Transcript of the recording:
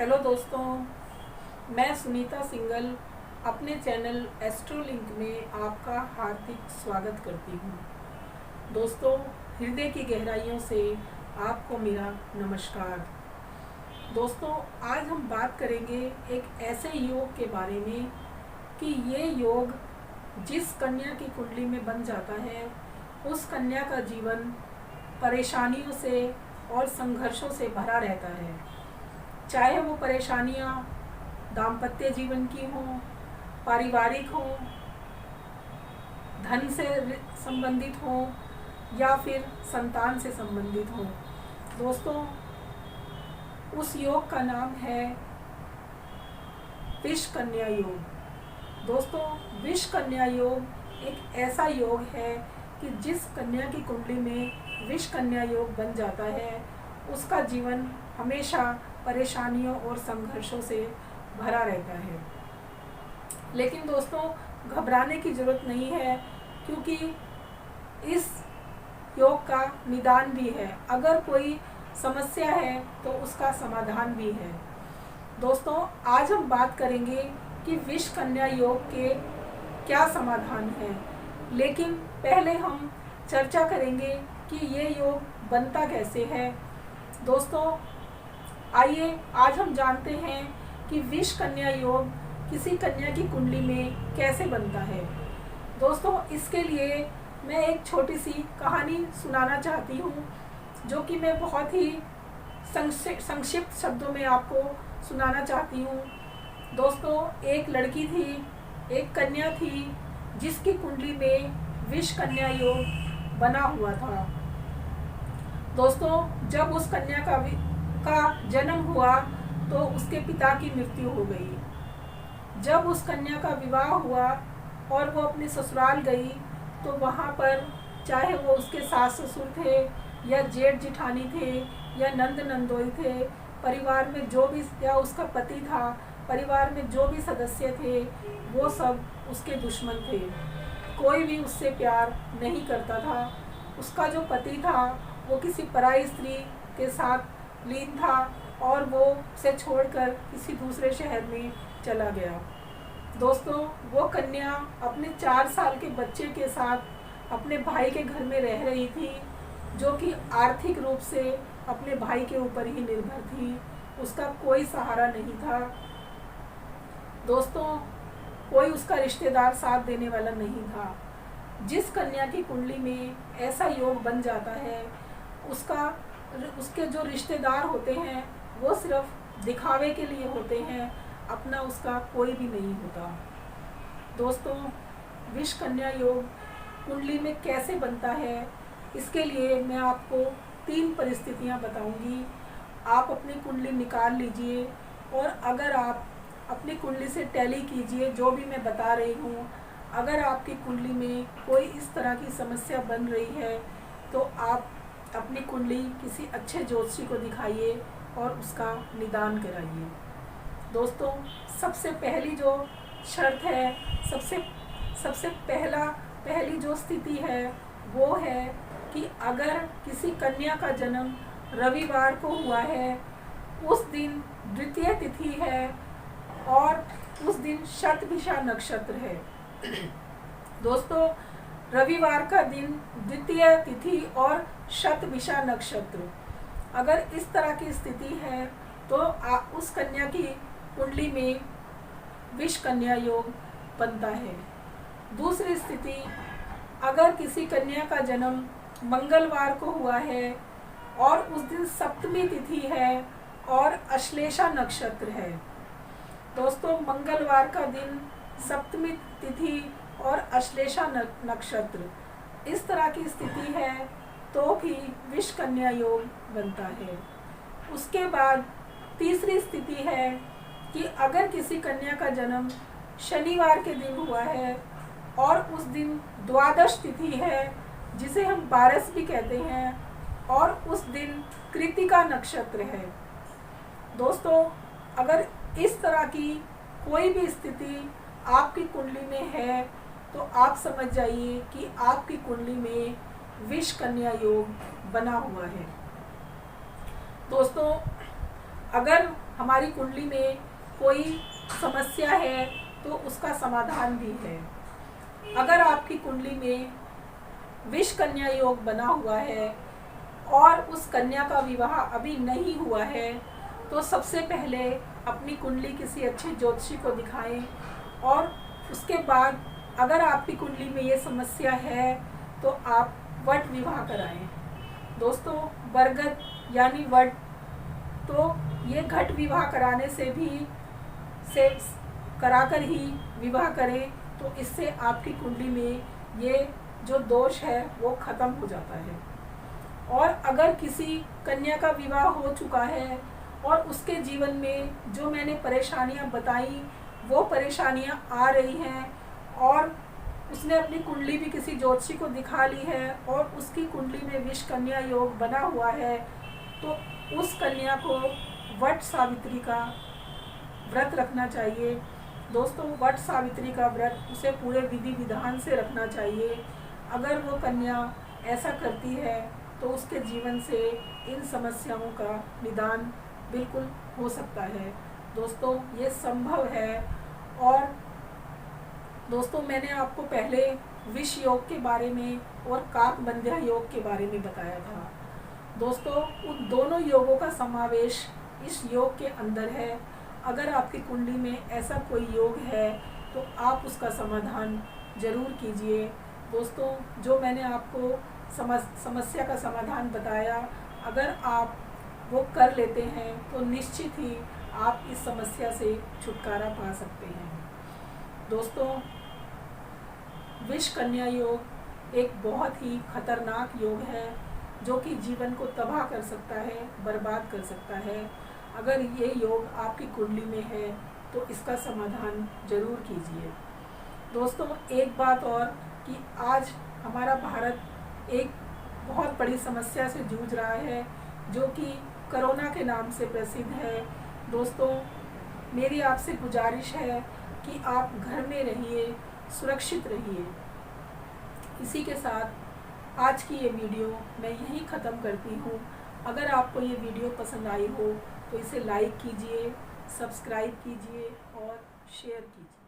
Hello दोस्तों, मैं Sunita single अपने चैनल एस्ट्रोलिंक में आपका हार्दिक स्वागत करती हूँ। दोस्तों, हृदय की गहराइयों से आपको मेरा नमस्कार। दोस्तों, आज हम बात करेंगे एक ऐसे योग के बारे में कि ये योग जिस कन्या की कुंडली में बन जाता है उस कन्या का जीवन परेशानियों से और संघर्षों से भरा रहता है। चाहे वो परेशानियाँ दाम्पत्य जीवन की हों, पारिवारिक हों, धन से संबंधित हों या फिर संतान से संबंधित हों। दोस्तों, उस योग का नाम है विष कन्या योग। दोस्तों, विष कन्या योग एक ऐसा योग है कि जिस कन्या की कुंडली में विष कन्या योग बन जाता है उसका जीवन हमेशा परेशानियों और संघर्षों से भरा रहता है। लेकिन दोस्तों, घबराने की ज़रूरत नहीं है, क्योंकि इस योग का निदान भी है। अगर कोई समस्या है तो उसका समाधान भी है। दोस्तों, आज हम बात करेंगे कि विष कन्या योग के क्या समाधान है, लेकिन पहले हम चर्चा करेंगे कि ये योग बनता कैसे है। दोस्तों, आइए आज हम जानते हैं कि विष कन्या योग किसी कन्या की कुंडली में कैसे बनता है। दोस्तों, इसके लिए मैं एक छोटी सी कहानी सुनाना चाहती हूँ, जो कि मैं बहुत ही संक्षिप्त शब्दों में आपको सुनाना चाहती हूँ। दोस्तों, एक लड़की थी, एक कन्या थी, जिसकी कुंडली में विष कन्या योग बना हुआ था। दोस्तों, जब उस कन्या का जन्म हुआ तो उसके पिता की मृत्यु हो गई। जब उस कन्या का विवाह हुआ और वो अपने ससुराल गई तो वहाँ पर चाहे वो उसके सास ससुर थे या जेठ जिठानी थे या नंद नंदोई थे, परिवार में जो भी, या उसका पति था, परिवार में जो भी सदस्य थे वो सब उसके दुश्मन थे। कोई भी उससे प्यार नहीं करता था। उसका जो पति था वो किसी पराई स्त्री के साथ लीन था और वो उसे छोड़कर किसी दूसरे शहर में चला गया। दोस्तों, वो कन्या अपने 4 साल के बच्चे के साथ अपने भाई के घर में रह रही थी, जो कि आर्थिक रूप से अपने भाई के ऊपर ही निर्भर थी। उसका कोई सहारा नहीं था। दोस्तों, कोई उसका रिश्तेदार साथ देने वाला नहीं था। जिस कन्या की कुंडली में ऐसा योग बन जाता है उसके जो रिश्तेदार होते हैं वो सिर्फ दिखावे के लिए होते हैं, अपना उसका कोई भी नहीं होता। दोस्तों, विष कन्या योग कुंडली में कैसे बनता है, इसके लिए मैं आपको 3 परिस्थितियां बताऊंगी। आप अपनी कुंडली निकाल लीजिए और अगर आप अपनी कुंडली से टैली कीजिए जो भी मैं बता रही हूँ। अगर आपकी कुंडली में कोई इस तरह की समस्या बन रही है तो आप अपनी कुंडली किसी अच्छे ज्योतिषी को दिखाइए और उसका निदान कराइए। दोस्तों, सबसे पहली जो शर्त है, सबसे पहली जो स्थिति है वो है कि अगर किसी कन्या का जन्म रविवार को हुआ है, उस दिन द्वितीय तिथि है और उस दिन शतभिषा नक्षत्र है। दोस्तों, रविवार का दिन, द्वितीय तिथि और शतभिषा नक्षत्र, अगर इस तरह की स्थिति है तो उस कन्या की कुंडली में विष कन्या योग बनता है। दूसरी स्थिति, अगर किसी कन्या का जन्म मंगलवार को हुआ है और उस दिन सप्तमी तिथि है और अश्लेषा नक्षत्र है। दोस्तों, मंगलवार का दिन, सप्तमी तिथि और अश्लेषा नक्षत्र, इस तरह की स्थिति है तो भी विष कन्या योग बनता है। उसके बाद तीसरी स्थिति है कि अगर किसी कन्या का जन्म शनिवार के दिन हुआ है और उस दिन द्वादश तिथि है, जिसे हम बारस भी कहते हैं, और उस दिन कृतिका नक्षत्र है। दोस्तों, अगर इस तरह की कोई भी स्थिति आपकी कुंडली में है तो आप समझ जाइए कि आपकी कुंडली में विष कन्या योग बना हुआ है। दोस्तों, अगर हमारी कुंडली में कोई समस्या है तो उसका समाधान भी है। अगर आपकी कुंडली में विष कन्या योग बना हुआ है और उस कन्या का विवाह अभी नहीं हुआ है तो सबसे पहले अपनी कुंडली किसी अच्छे ज्योतिषी को दिखाएं और उसके बाद अगर आपकी कुंडली में ये समस्या है तो आप वट विवाह कराएं। दोस्तों, बरगद यानी वट, तो ये घट विवाह कराने से कराकर ही विवाह करें तो इससे आपकी कुंडली में ये जो दोष है वो खत्म हो जाता है। और अगर किसी कन्या का विवाह हो चुका है और उसके जीवन में जो मैंने परेशानियां बताई वो परेशानियां आ रही हैं और उसने अपनी कुंडली भी किसी ज्योतिषी को दिखा ली है और उसकी कुंडली में विष कन्या योग बना हुआ है, तो उस कन्या को वट सावित्री का व्रत रखना चाहिए। दोस्तों, वट सावित्री का व्रत उसे पूरे विधि विधान से रखना चाहिए। अगर वो कन्या ऐसा करती है तो उसके जीवन से इन समस्याओं का निदान बिल्कुल हो सकता है। दोस्तों, ये संभव है। और दोस्तों, मैंने आपको पहले विष योग के बारे में और काकबंध्या योग के बारे में बताया था। दोस्तों, उन दोनों योगों का समावेश इस योग के अंदर है। अगर आपकी कुंडली में ऐसा कोई योग है तो आप उसका समाधान जरूर कीजिए। दोस्तों, जो मैंने आपको समस्या का समाधान बताया, अगर आप वो कर लेते हैं तो निश्चित ही आप इस समस्या से छुटकारा पा सकते हैं। दोस्तों, विष कन्या योग एक बहुत ही खतरनाक योग है जो कि जीवन को तबाह कर सकता है, बर्बाद कर सकता है। अगर ये योग आपकी कुंडली में है तो इसका समाधान जरूर कीजिए। दोस्तों, एक बात और कि आज हमारा भारत एक बहुत बड़ी समस्या से जूझ रहा है जो कि कोरोना के नाम से प्रसिद्ध है। दोस्तों, मेरी आपसे गुजारिश है कि आप घर में रहिए, सुरक्षित रहिए। इसी के साथ आज की ये वीडियो मैं यहीं ख़त्म करती हूँ। अगर आपको ये वीडियो पसंद आई हो तो इसे लाइक कीजिए, सब्सक्राइब कीजिए और शेयर कीजिए।